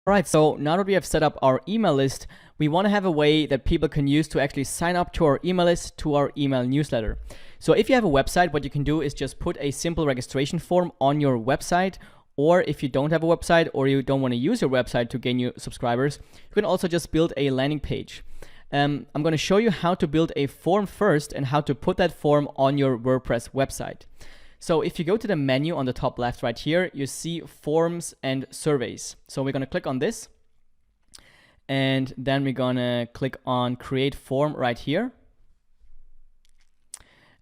All right, so now that we have set up our email list, we want to have a way that people can use to actually sign up to our email list, to our email newsletter. So if you have a website, what you can do is just put a simple registration form on your website, or if you don't have a website or you don't want to use your website to gain new subscribers, you can also just build a landing page. I'm going to show you how to build a form first and how to put that form on your WordPress website. So if you go to the menu on the top left right here, you see forms and surveys. So we're going to click on this, and then we're going to click on create form right here.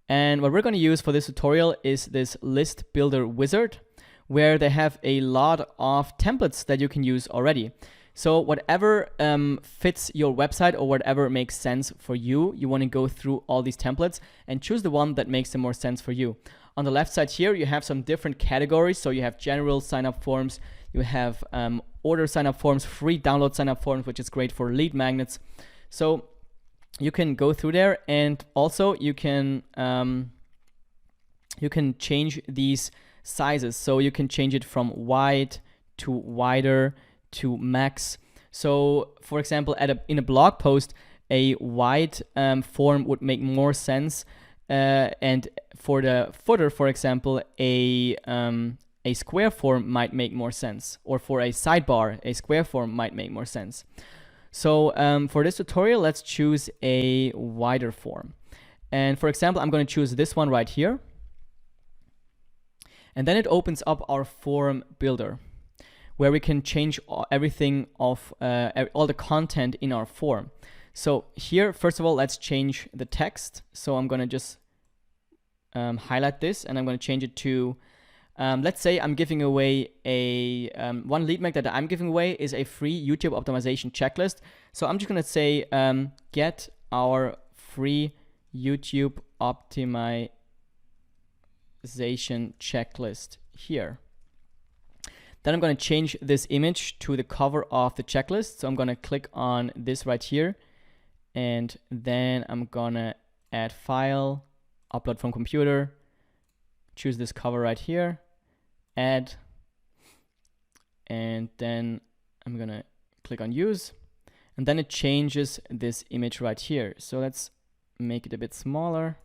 And what we're going to use for this tutorial is this list builder wizard, where they have a lot of templates that you can use already. So whatever fits your website or whatever makes sense for you, you want to go through all these templates and choose the one that makes the more sense for you. On the left side here, you have some different categories. So you have general sign-up forms, you have order sign-up forms, free download sign-up forms, which is great for lead magnets. So you can go through there, and also you can change these sizes. So you can change it from wide to wider to max. So for example, in a blog post, a wide form would make more sense. And for the footer, for example, a square form might make more sense. Or for a sidebar, a square form might make more sense. So for this tutorial, let's choose a wider form. And for example, I'm going to choose this one right here. And then it opens up our form builder, where we can change everything of all the content in our form. So here, first of all, let's change the text. So I'm going to just highlight this, and I'm going to change it to, let's say I'm giving away a, one lead magnet that I'm giving away is a free YouTube optimization checklist. So I'm just going to say, get our free YouTube optimization checklist here. Then I'm going to change this image to the cover of the checklist. So I'm going to click on this right here, and then I'm going to add file, upload from computer, choose this cover right here, add, and then I'm going to click on use, and then it changes this image right here. So let's make it a bit smaller.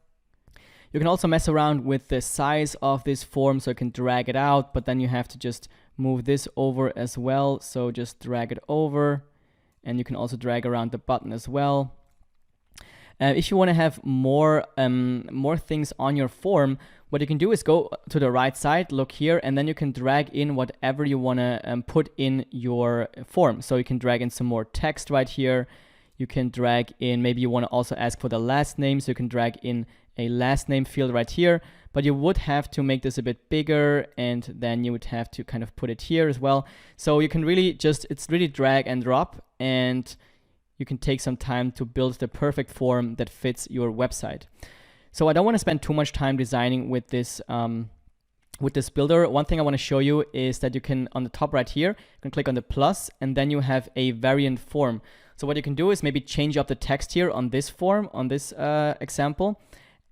You can also mess around with the size of this form, so you can drag it out, but then you have to just move this over as well. So just drag it over, and you can also drag around the button as well. If you want to have more things on your form, what you can do is go to the right side, look here, and then you can drag in whatever you want to put in your form. So you can drag in some more text right here. You can drag in, maybe you want to also ask for the last name, so you can drag in a last name field right here, but you would have to make this a bit bigger, and then you would have to kind of put it here as well. So you can really just, it's really drag and drop, and you can take some time to build the perfect form that fits your website. So I don't want to spend too much time designing with this builder. One thing I want to show you is that you can, on the top right here, you can click on the plus, and then you have a variant form. So what you can do is maybe change up the text here on this form, on this example,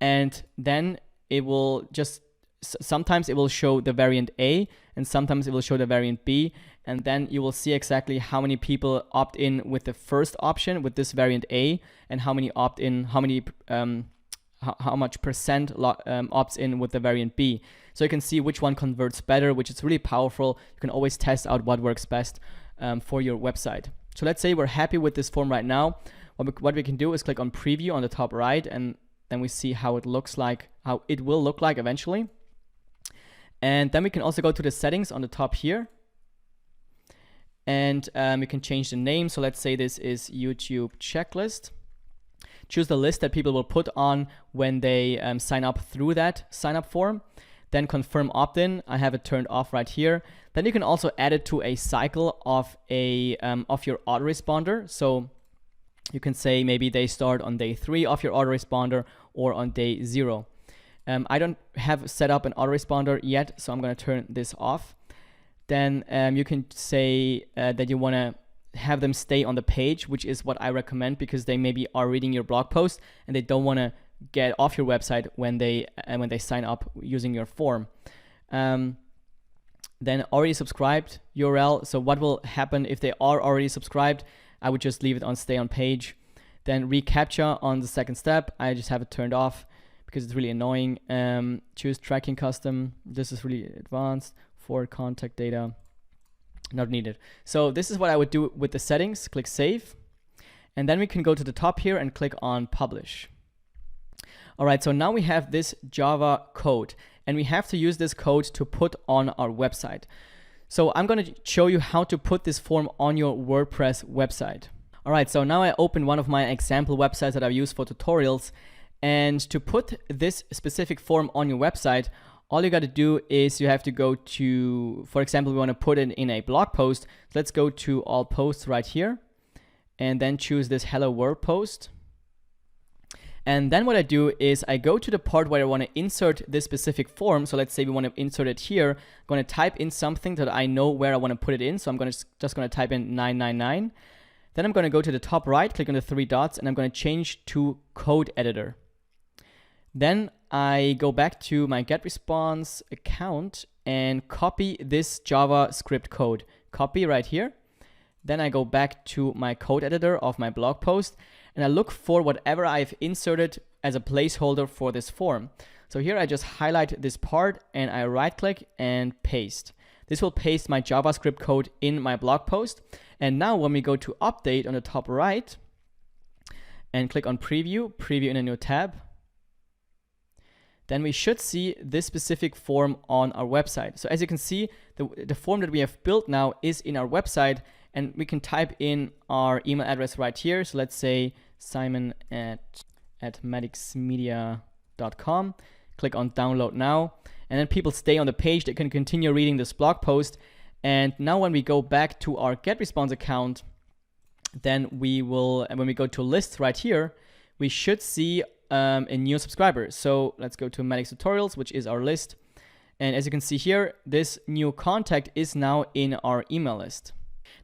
and then it will just, sometimes it will show the variant A, and sometimes it will show the variant B, and then you will see exactly how many people opt in with the first option with this variant A, and how many opt in, how much percent opts in with the variant B. So you can see which one converts better, which is really powerful. You can always test out what works best for your website. So let's say we're happy with this form right now. What we can do is click on preview on the top right, and then we see how it looks like, how it will look like eventually. And then we can also go to the settings on the top here, and we can change the name. So let's say this is YouTube checklist. Choose the list that people will put on when they sign up through that sign up form. Then confirm opt-in. I have it turned off right here. Then you can also add it to a cycle of your autoresponder. So you can say maybe they start on day 3 of your autoresponder or on day 0. I don't have set up an autoresponder yet, so I'm going to turn this off. Then you can say that you want to have them stay on the page, which is what I recommend, because they maybe are reading your blog post and they don't want to get off your website when they sign up using your form. Then already subscribed URL. So what will happen if they are already subscribed? I would just leave it on stay on page. Then reCAPTCHA on the second step. I just have it turned off because it's really annoying. Choose tracking custom. This is really advanced. For contact data, not needed. So this is what I would do with the settings. Click save. And then we can go to the top here and click on publish. All right, so now we have this Java code, and we have to use this code to put on our website. So I'm going to show you how to put this form on your WordPress website. All right, so now I open one of my example websites that I've used for tutorials. And to put this specific form on your website, all you got to do is you have to go to, for example, we want to put it in a blog post. So let's go to all posts right here, and then choose this Hello World post. And then what I do is I go to the part where I want to insert this specific form. So let's say we want to insert it here. I'm going to type in something that I know where I want to put it in. So I'm just going to type in 999. Then I'm going to go to the top right, click on the three dots, and I'm going to change to code editor. Then I go back to my GetResponse account and copy this JavaScript code. Copy right here. Then I go back to my code editor of my blog post, and I look for whatever I've inserted as a placeholder for this form. So here I just highlight this part and I right click and paste. This will paste my JavaScript code in my blog post. And now when we go to update on the top right and click on preview in a new tab, then we should see this specific form on our website. So as you can see, the form that we have built now is in our website, and we can type in our email address right here. So let's say simon@madixmedia.com. Click on download now, and then people stay on the page. They can continue reading this blog post. And now when we go back to our GetResponse account, then we will, and when we go to lists right here, we should see a new subscriber. So let's go to Madix Tutorials, which is our list. And as you can see here, this new contact is now in our email list.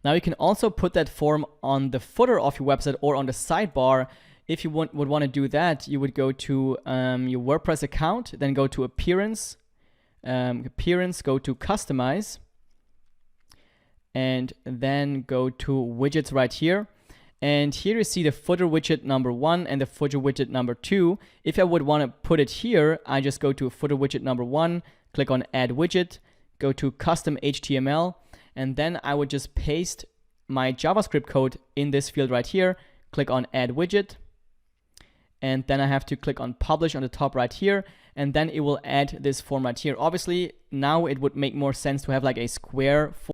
Now you can also put that form on the footer of your website or on the sidebar. If you would want to do that, you would go to your WordPress account, then go to Appearance, go to Customize, and then go to Widgets right here. And here you see the footer widget number 1 and the footer widget number 2. If I would want to put it here, I just go to footer widget number 1, click on Add Widget, go to Custom HTML, and then I would just paste my JavaScript code in this field right here, click on Add Widget, and then I have to click on Publish on the top right here, and then it will add this form right here. Obviously, now it would make more sense to have like a square form